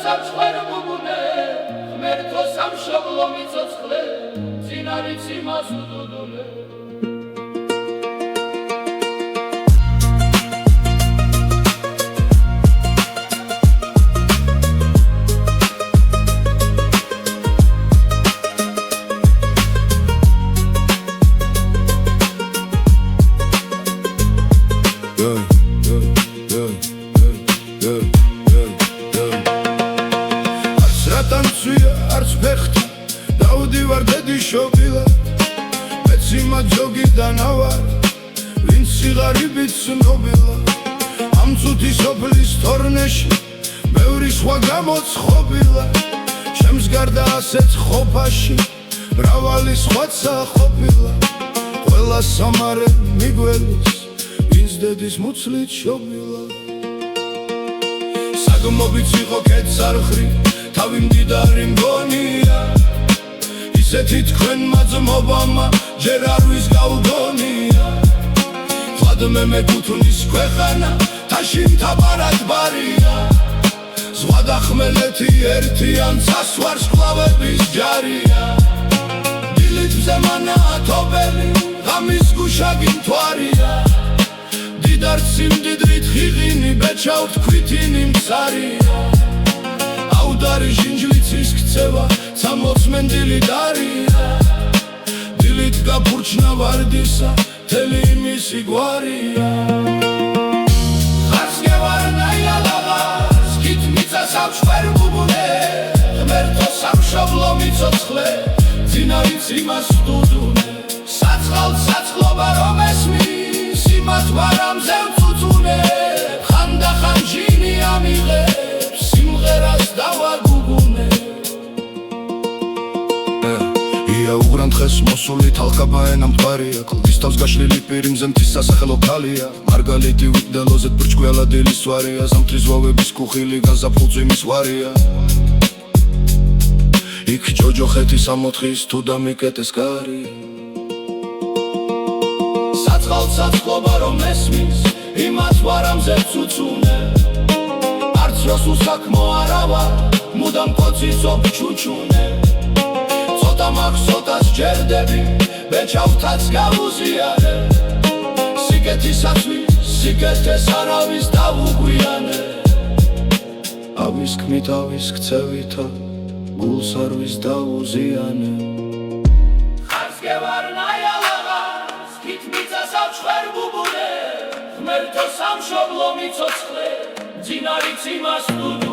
სამცხერ ბუბუნე ღმერთო სამშობლო მიცოცხლე წინარიც იმას უდუდულე არც ფეხთა დავდივარ დედის შობილა მეციმა ჯოგიდან ავარ ვინც სიღარიბით ცნობილა ამ წუთი სოფლის თორნეში ბევრი სხვა გამოცხობილა ჩემს გარდა ასეთ ყოფაში მრავალი სხვაცა ყოფილა ყველა სამარე მიგველის ვინც დედის მუცლით შობილა საგმობიც იყო კეცარხრი თავი მდიდარი მგონია ისეთი თქვენ მაძმობამა ჯერ არ ვისგავგონია ხლადმე მეკუთვნის ქვეყანა თაში მთავარად ბარია ზღვა და ხმელეთი ერთიან წასვარს კლავების ჯარია დილით მზემანაა თობელი ღამის გუშაგი მთვარია დიდარ სიმდიდრით ხიღინი ბეჩავთ ქვითინი მცარია აუდარი ჟინჯვიცის ქცევა ცამოცმენდილი დარია დილით გაფურჩნა ვარდისა თელი იმისი გვარია ხარს გევარნაიალაღა სკით მიწა სამშვერ ბუბუნე ღმერთო სამშობლო მიცოცხლე წინარიც იმას უდუდუნე საწყალ საწყლობა რომ ესმის იმათ ვარამზე მწუწუნე ხანდახან ჟინი ამიღებს სიმღერას დავაგუგუნე ია უღრან დღეს მოსული თალკაბაენა მტვარია კლდის თავს გაშლილი პირი მზე მთის სასახელო ქალია მარგალიტი ვიდელოზეთ ბრჭკველა დილის ვარია ზამთრის ვავების კუხილი გაზაფხულწვიმის ვარია იქ ჯოჯოხეთის ამოთხის თუ დამიკეტეს კარია საწყალ საწყლობა რომ ესმის იმათ ვარამზე მწუწუნე არც როსულ საქმო არა ვარ მუდამ კოციცობ ჩუჩუნე ცოტა მაქვს ცოტას ჯერდები ბეჩავთაც გავუზიარე სიკეთისაცვი სიკეთეს არავის დავუგვიანე ავის კმით ავის ქცევითა გულს არვის დავუზიანე ხარს გევარნაიალაღა სკით მიწა სამშვერ ბუბუნე ღმერთო სამშობლო მიცოცხლე ძინარიც იმას უდუდუნე